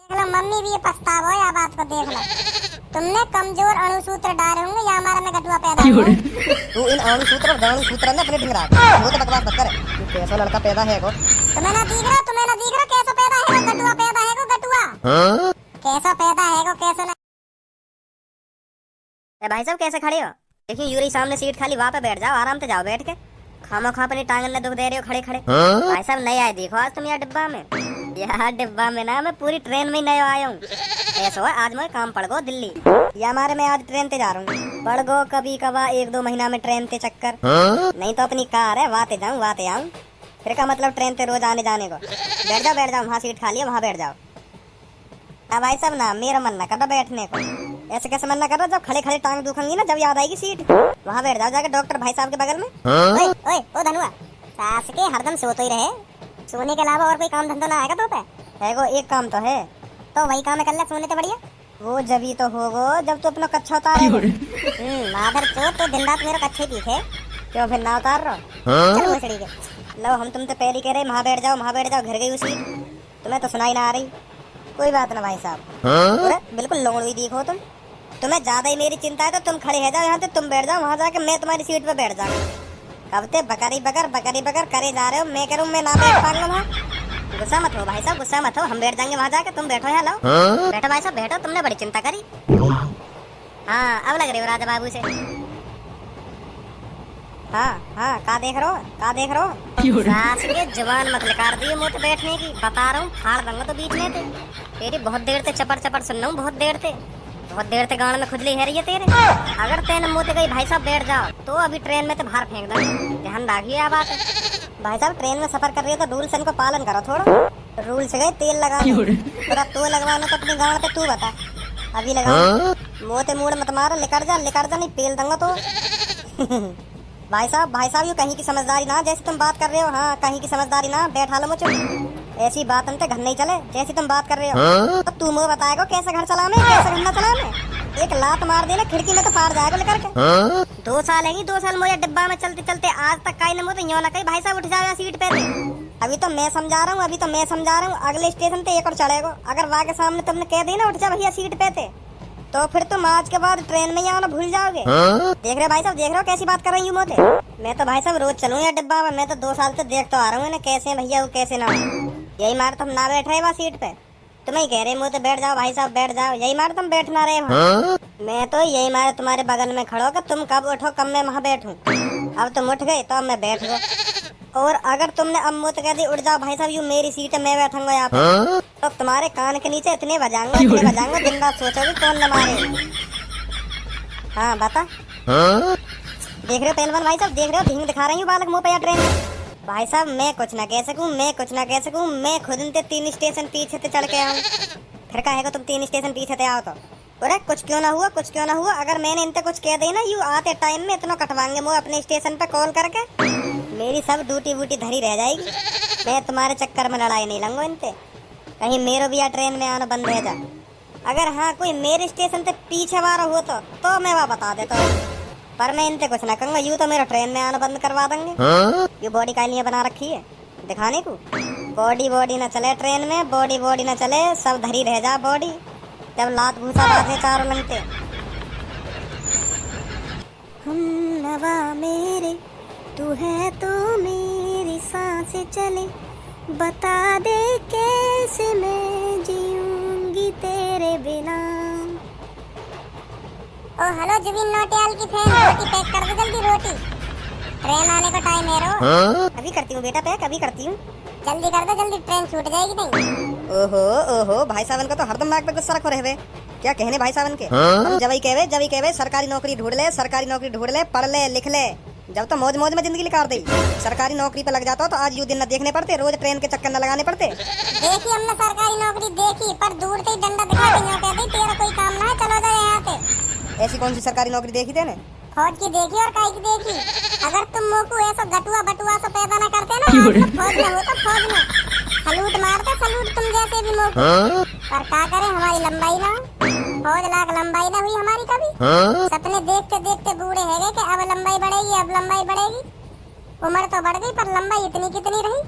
देख लो मम्मी भी ये पछतावा है, या बात को देख लो। तुमने कमजोर अणुसूत्र डाले होंगे या हमारा में गटुआ पैदा हुआ। तू इन अणुसूत्र और दाणुसूत्र ने अपने ढिंगरा वो तो बकवास मत कर। तू कैसा लड़का पैदा है को? तुम्हें ना दिख रहा कैसा पैदा है वो गटुआ पैदा है को गटुआ। कैसा पैदा है को कैसा ना। ए भाई साहब कैसे खड़े हो? देखिए यूरी सामने सीट खाली, वहाँ पे बैठ जाओ, आराम से जाओ बैठ के। खामो खा अपनी टांगन ने दुख दे रहे हो खड़े खड़े। भाई साहब नए आए देखो आज तुम यार डिब्बा में। यार डिब्बा में ना मैं पूरी ट्रेन में ही नया आया हूँ। ऐसा है आज मैं काम पड़ गो दिल्ली, या हमारे मैं आज ट्रेन से जा रहा हूँ। पड़ गो कभी कभार 1-2 महीना में ट्रेन से चक्कर, नहीं तो अपनी कार है वाते जाऊँ वाते आऊँ। फिर का मतलब ट्रेन से रोज आने जाने को। बैठ जाओ वहाँ सीट खाली है वहाँ बैठ जाओ। भाई साहब ना मेरा मन ना कर रहा बैठने को। ऐसे कैसे मन ना कर रहा? जब खड़े खड़े टांग दुखेंगी ना, जब याद आएगी सीट वहाँ बैठ जाओ जाके डॉक्टर भाई साहब के बगल में। ओए ओए ओ धनुआ, सास के हरदम सोते ही रहे, सोने के अलावा और कोई काम धंधा ना आएगा तो पे है? एक काम तो है, तो वही काम कर ले सोने से बढ़िया। वो जब ही तो होगो जब तू अपना कच्छा उतारे। माधर चोट तो दिन रात मेरा कच्छे पीछे, क्यों फिर ना उतार रहो? चलो मछली के लो, हम तुमसे पहले कह रहे वहाँ बैठ जाओ, घर गई उसी तुम्हें तो सुनाई ना आ रही। कोई बात ना भाई साहब, बिल्कुल लोड़ी दिखो तुम्हें ज्यादा ही मेरी चिंता है तो तुम खड़े हो जाओ यहाँ से, तुम बैठ जाओ वहाँ जाके, मैं तुम्हारी सीट पे बैठ जाऊँ। कब ते बकरी बकर करे जा रहे हो, मैं करूँ मैं ना बैठ पाऊंगा वहाँ। गुस्सा मत हो भाई साहब, गुस्सा मत हो, हम बैठ जाएंगे वहाँ जाके, तुम बैठो यहाँ। लो बैठो भाई साहब बैठो, तुमने बड़ी चिंता करी। हाँ अब लग रही हो राजा बाबू से। हाँ का देख रहे हो? सास के जवान मत लिकार दिए मुँह बैठने की, बता रहा हूँ फाड़ दूंगा तो बीच में थे। तेरी बहुत देर से चपर सुन रहा हूँ, बहुत देर से गाँव में खुजली है रही है तेरे। अगर तेने मुँह गई भाई साहब बैठ जाओ तो अभी ट्रेन में तो बाहर फेंक दो। ध्यान रखिए बात है भाई साहब, ट्रेन में सफर कर रही है तो रूल्स इनको पालन करो थोड़ा। रूल से गए तेल लगा तो लगवाना तो अपनी गाँव पे तू बता, अभी लगा मोते मूड मत मारो, लिकर जा नहीं पेल दूंगा तो। भाई साहब ये कहीं की समझदारी ना, जैसे तुम बात कर रहे हो। हाँ कहीं की समझदारी ना, बैठा लो मुझे। ऐसी बात हमसे घर नहीं चले जैसी तुम बात कर रहे हो। तो तुम वो बताएगा कैसे घर चलाने, कैसे घर न चलाने। एक लात मार देना खिड़की में तो फाड़ जाएगा लेकर के। 2 साल है 2 साल मुझे डिब्बा में चलते आज तक कहीं न मुझे ना कहीं भाई साहब उठ जाओ सीट पे। अभी तो मैं समझा रहा हूँ, अगले स्टेशन पे एक और चढ़ेगा। अगर वहाँ के सामने तुमने कह दी ना उठ जा भैया सीट पे थे, तो फिर तुम आज के बाद ट्रेन में ही आना भूल जाओगे। देख रहे भाई साहब, देख रहे हो कैसी बात कर रही हूँ मोते। मैं तो भाई साहब रोज चलूँ यार डिब्बा में, मैं तो 2 साल से देख तो आ रहा हूँ कैसे भैया वो कैसे ना। यही मार तुम ना बैठ रहे वहाँ सीट पे, तुम ही कह रहे मुँह बैठ जाओ भाई साहब बैठ जाओ, यही मार तुम बैठ ना रहे वहाँ। मैं तो यही मारे तुम्हारे बगल में खड़ो कि तुम कब उठो कब मैं वहाँ बैठूँ। अब तुम उठ गए तो अब मैं बैठ गो, और अगर तुमने अब मुझे कह दी उठ जाओ भाई साहब, यू मेरी सीट है मैं बैठूंगा यहाँ पे, तो तुम्हारे कान के नीचे इतने बजाऊंगा दिन रात सोचोगे कौन न मारे। हाँ बता। देख रहे हो पहलवान भाई साहब, देख रहे हो ढींग दिखा रही हूँ बालक मुँह पे या ट्रेन में। भाई साहब मैं कुछ ना कह सकूँ, मैं खुद इनते 3 स्टेशन पीछे से चढ़ के आऊँ। फिर कहेगा तुम 3 स्टेशन पीछे से आओ तो अरे कुछ क्यों ना हुआ। अगर मैंने इनते कुछ कह दी ना, यू आते टाइम में इतना कटवाएंगे मुँह अपने स्टेशन पे कॉल करके, मेरी सब ड्यूटी वूटी धरी रह जाएगी। मैं तुम्हारे चक्कर में लड़ाई नहीं लूंगा इनसे, कहीं मेरे भी या ट्रेन में आना बंद रह जा। अगर हाँ कोई मेरे स्टेशन से पीछे वाला हो तो मैं वहाँ बता देता हूँ, पर मैं इनसे कुछ ना कहूँगा। यूँ तो मेरा ट्रेन में आना बंद करवा देंगे। ये बॉडी का लिए बना रखी है दिखाने को, बॉडी ना चले ट्रेन में, बॉडी ना चले, सब धरी रह जा बॉडी, जब लात भूसा बाजे चारों लंगते। हम नवा मेरे तू है तो मेरी सांसें चले, बता दे कैसे मैं जीऊंगी तेरे बिना। ओ हेलो जुबिन नौटियाल की फैन, रोटी पैक कर दो जल्दी, रोटी ट्रेन आने का टाइम है रो। अभी करती हूँ बेटा पैक, अभी करती हूँ, जल्दी कर दो जल्दी, ट्रेन छूट जाएगी नहीं। ओहो भाई साहब का तो हरदम नाक पे गुस्सा रखो रहे, क्या कहने भाई साहब के। हम जब ही कहवे सरकारी नौकरी ढूंढ ले, पढ़ ले लिख ले, जब तो मौज में जिंदगी निकाल दी। सरकारी नौकरी पे लग जाता तो आज यू दिन न देखने पड़ते, रोज ट्रेन के चक्कर न लगाने पड़ते। देखी हमने सरकारी नौकरी देखी, पर दूर से ही डंडा दिखा दी, तेरा कोई काम ना है, चलो जाए यहाँ से। ऐसी कौन सी सरकारी नौकरी देखी तेने? फौज की देखी और काई की देखी। अगर तुम मोकू ऐसा गटुआ बटुआ से पैदा न करते ना, तो फौज में होता, फौज में सलूट मारते, सलूट तुम जैसे भी मोकू। पर क्या करे हमारी लंबाई ना, फौज लाख लंबाई ना हुई हमारी कभी। सपने देखते बूढ़े है गए कि अब लंबाई बढ़ेगी। उम्र तो बढ़ गई पर लंबाई इतनी कितनी रही,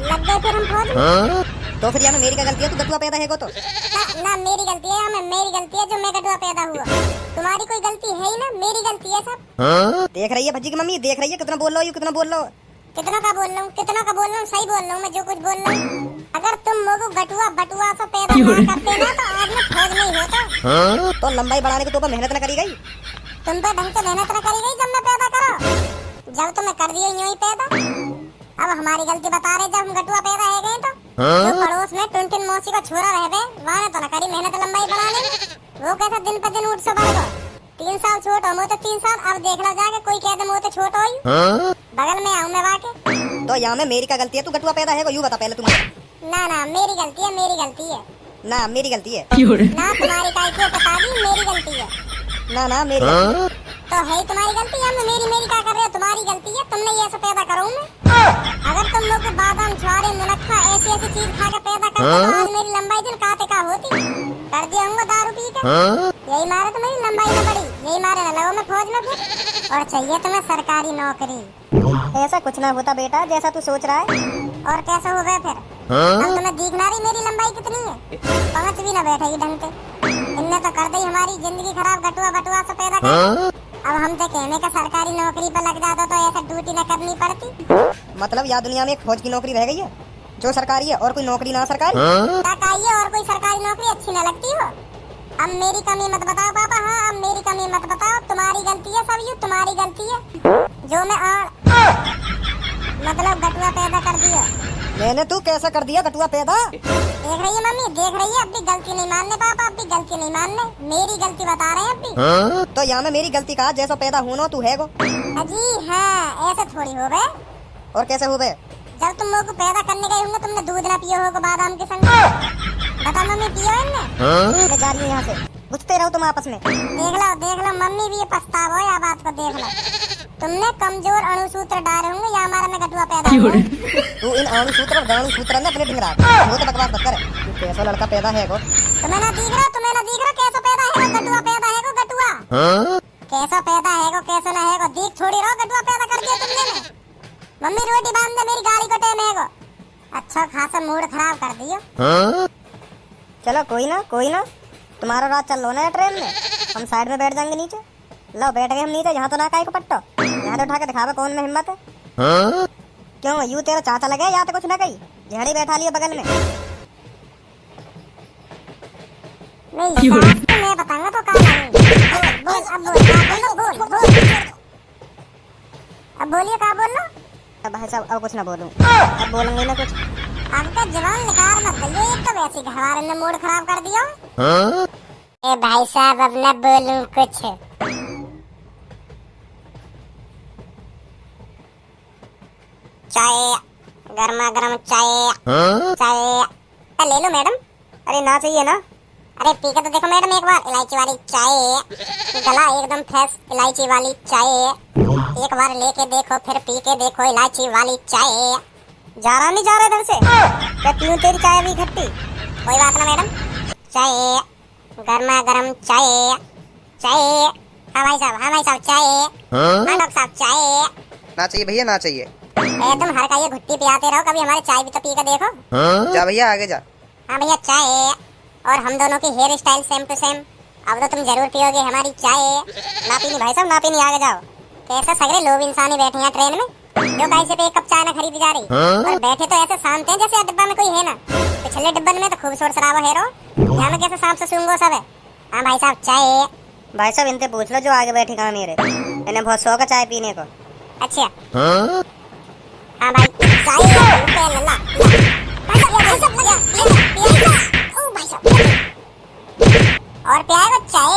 लग गए फिर हम फौज में। तो फिर यार मेरी क्या गलती है, तू गटुआ पैदा है तो ना मेरी गलती है, मैं मेरी गलती है जो मैं कटुआ पैदा हुआ। तुम्हारी कोई गलती है ही ना, मेरी गलती है सब। देख रही है भज्जी की मम्मी, देख रही है कितना बोल रहा हूँ, कितना बोल रहा हूँ। कितना का बोल रहा हूँ, कितना का बोल रहा हूँ, सही बोल रहा हूँ मैं जो कुछ बोल रहा हूँ। अगर तुम लोग गटुआ बटुआ से पैदा ना करते ना तो आज मैं फौज नहीं होता। तो लंबाई बढ़ाने की तो ऊपर मेहनत न करी गई। तुम पे ढंग से मेहनत न करी गई जब मैं पैदा करो, जब तुम्हें कर दियो यूं ही पैदा। अब हमारी गलती बता रहे जब हम गटुआ पैदा है गए तो जो पड़ोस में टुनटुन मौसी का छोरा रह गए वहाँ ने तो न करी मेहनत लंबाई बढ़ाने में। वो कैसा दिन पर दिन उठ से बढ़ गया। 3 साल छोट हो तो 3 साल, अब देख लो जाके कोई कह दे मो तो छोट हो बगल में आऊं मैं वाके। तो यहाँ में मेरी क्या गलती है, तू गटुआ पैदा है यूँ बता पहले तुम। ना मेरी गलती है, मेरी गलती है। ना मेरी गलती है। ना तुम्हारी काई को बता दी मेरी गलती है। ना मेरी गलती है। तो है तुम्हारी गलती है, मेरी क्या कर रहे हो, तुम्हारी गलती है, तुमने ये ऐसा पैदा करो मैं। अगर तुम लोग बादाम छुआरे मुनक्का ऐसी ऐसी चीज खा के पैदा करते तो आज मेरी लंबाई दिन काते का होती। कर दिया हूँ दारू पी के, यही मारे तो मेरी लंबाई न बढ़ी, यही मारे न लगो मैं फौज में फिर। और चाहिए तुम्हें सरकारी नौकरी। ऐसा कुछ ना होता बेटा जैसा तू सोच रहा है। और कैसे हो गए फिर? अब तुम्हें दिखना रही मेरी लंबाई कितनी है, 5 भी न बैठेगी ढंग से। इनने तो कर दी हमारी जिंदगी खराब गटुआ बटुआ से पैदा कर। अब हम तो कहने का सरकारी नौकरी पर लग जाता तो ऐसा ड्यूटी न करनी पड़ती। मतलब यहाँ दुनिया में एक फौज की नौकरी रह गई है जो सरकारी है और कोई नौकरी ना सरकारी। तक आइए और कोई सरकारी नौकरी अच्छी न लगती हो। अब मेरी कमी मत बताओ पापा, हाँ अब मेरी कमी मत बताओ, तुम्हारी गलती है सब, यू तुम्हारी गलती है जो मैं मतलब गटुआ पैदा कर दिया। मैंने तू कैसा कर दिया गटुआ पैदा? देख रही है मम्मी, देख रही है, अब भी गलती नहीं मानने पापा, अब भी गलती नहीं मानने, मेरी गलती बता रहे हैं अब भी। तो यहाँ में मेरी गलती कहा, जैसा पैदा होना तू है गो। अजी हाँ ऐसे थोड़ी हो गए। और कैसे हो गए? जब तुम लोग को पैदा करने गए होंगे तुमने दूध ना पियो होगा बादाम के संग। बता मम्मी पियो इनने? मैं जा रही हूँ यहाँ से, बुझते रहो तुम आपस में। देख लो मम्मी भी ये पछतावा है, बात को देख लो। तुमने कमजोर अणुसूत्र डाले होंगे या हमारा में गटुआ पैदा हुआ। तू इन अणुसूत्र गाणुसूत्र ने अपने ढिंगरा वो तो बकवास मत कर। तू कैसा लड़का पैदा है गो? तुम्हें ना दिख रहा कैसा पैदा है गटुआ पैदा है गटुआ। कैसा पैदा है कैसा ना है देख छोड़ी रहो, गटुआ पैदा कर दिया तुमने। मम्मी रोटी बांध दे, मेरी गाड़ी को टाइम है। अच्छा खासा मूड खराब कर दियो। चलो कोई ना तुम्हारा रात चल लो ना ट्रेन में, हम साइड में बैठ जाएंगे नीचे। लो बैठ गए हम नीचे, यहाँ तो ना काहे को पट्टो, यहाँ तो उठा के दिखावे कौन में हिम्मत है। क्यों यू तेरा चाचा लगे या तो कुछ ना कही, झड़ी बैठा लियो बगल में। नहीं मैं बताऊंगा तो बोल अब बोलिए क्या बोल लो। अब भाई साहब अब कुछ ना बोलूं, अब बोलूंगी ना कुछ। आपका जवान निकाल मत दइए, एक तो वैसे घरवाले ने मूड खराब कर दिया। ए भाई साहब अब न बोलूं कुछ। चाय गर्मा गर्म चाय ले लो मैडम। अरे ना चाहिए ना। अरे पी के तो देखो मैडम एक बार, इलायची वाली चाय, गला एकदम फ्रेश इलायची वाली चाय। एक बार लेके देखो फिर पी के देखो इलायची वाली चाय। जा रहा नहीं जा रहा इधर से, क्या क्यों तेरी चाय भी खट्टी? कोई बात ना मैडम, चाय गर्मा गर्म चाय। हाँ भाई साहब चाय। हाँ डॉक्टर साहब चाय। ना चाहिए भैया ना चाहिए। तुम हर का ये घुट्टी पियाते रहो, कभी हमारी चाय भी तो पी के देखो। जा भैया आगे जा। हाँ भैया चाय, और हम दोनों की hair style same to same. अब तो तुम जरूर पियोगे हमारी चाय। ना पीनी भाई साहब ना पीनी, आगे जाओ। कैसे सगरे लोग इंसान ही बैठे हैं ट्रेन में, जो कहीं से पे एक कप चाय ना खरीदी जा रही। और बैठे तो ऐसे शांत हैं जैसे डिब्बा में कोई है ना। पिछले डिब्बे में तो खूब शोर शराबा है रो, यहाँ में कैसे सांप से सूंघो सब है। हाँ भाई साहब चाय। भाई साहब इनसे पूछ लो जो आगे बैठे कहाँ मेरे, इन्हें बहुत शौक है चाय पीने को। अच्छा हाँ भाई चाय लल्ला और प्यार चाय।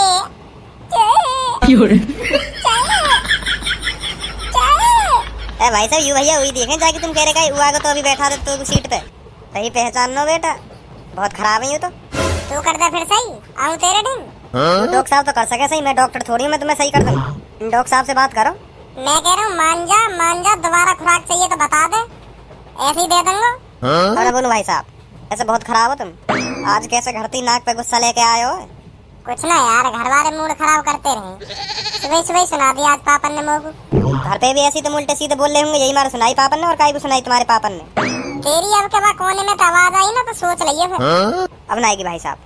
ए भाई साहब यू भैया वही देखें जाके तुम कह रहे का आगे तो अभी बैठा दे तो सीट पे, सही पहचान लो बेटा, बहुत खराब है यू तो। तू कर दे फिर सही, आऊं तेरे ढंग। डॉक्टर साहब तो कर सके सही, मैं डॉक्टर थोड़ी हूँ मैं तुम्हें सही कर दूँ। डॉक्टर साहब से बात करो। मैं कह रहा हूँ मान जा दोबारा खुराक चाहिए तो बता दे, ऐसे ही दे दूंगा। अरे बोलो भाई साहब ऐसे बहुत खराब हो तुम, आज कैसे घड़ती नाक पे गुस्सा लेके आए हो? कुछ ना यार, घर वाले मूड खराब करते रहे, सुबह सुना दिया आज पापन ने मोगू। घर पे भी ऐसी तो उल्टे सीधे बोल रहे होंगे, यही मारे सुनाई पापन ने और काई को सुनाई तुम्हारे पापन ने। तेरी अब के बाद कोने में तो आवाज आई ना तो सोच लिये फिर। अब ना आएगी भाई साहब।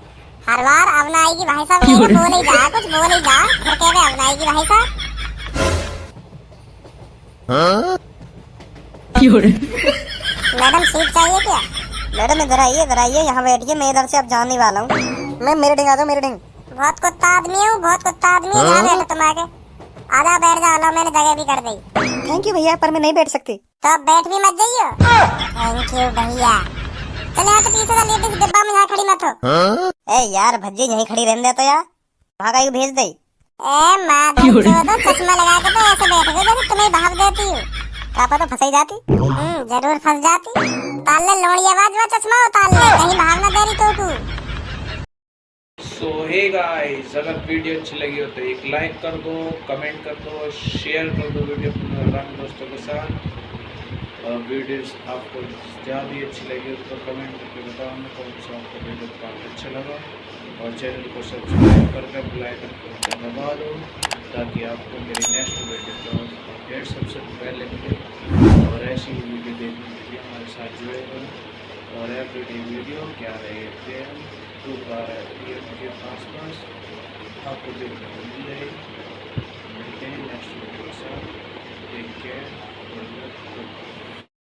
हर बार अब ना आएगी भाई साहब कहेंगे बोल ही जा, कुछ बोल ही जा, फिर कह रहे अब ना आएगी भाई साहब। मैडम सूप चाहिए क्या? मैडम इधर आइए यहाँ बैठिए, मैं इधर से अब जाने वाला हूँ। मैं मेरे ढंग आ जाओ, मेरे ढंग। बहुत कुत्ता आदमी हूँ, बहुत कुत्ता आदमी हूँ। यहाँ बैठो तुम आगे, आजा बैठ जाओ। लो मैंने जगह भी कर दी। थैंक यू भैया, पर मैं नहीं बैठ सकती। तो अब बैठ भी मत जाइयो। थैंक यू भैया। चले यहाँ तो पीछे का लेडीज डिब्बा में यहाँ खड़ी मत हो। ए यार भज्जी यहीं खड़ी रहने दे तो यार, वहाँ का भेज दे। ए माँ तो चश्मा लगा के तो ऐसे बैठ गए जैसे तुम्हें भाग देती हूँ। क्या पता फंस ही जाती। जरूर फंस जाती। ताल ले लोड़ी आवाज वो चश्मा उतार ले, कहीं भाग ना दे रही तो तू। सो हे गाइस, अगर वीडियो अच्छी लगी हो तो एक लाइक कर दो, कमेंट कर दो, शेयर कर दो वीडियो अपने पुराने दोस्तों के साथ। और वीडियोस आपको ज़्यादा अच्छी लगी हो तो कमेंट करके बताओ ना कौन सा आपको वीडियो काफ़ी अच्छा लगा। और चैनल को सब्सक्राइब करके बेल आइकन को दबा दो ताकि आपको मेरी नेक्स्ट वीडियो का अपडेट सबसे पहले मिले। और ऐसी वीडियो देखने के लिए हमारे साथ जुड़े रहो। और एवरीडे वीडियो क्या रहे तो के आसपास आपको देखने को मिल जाएगी। मिलते हैं नेक्स्ट वीडियो के साथ। Take care.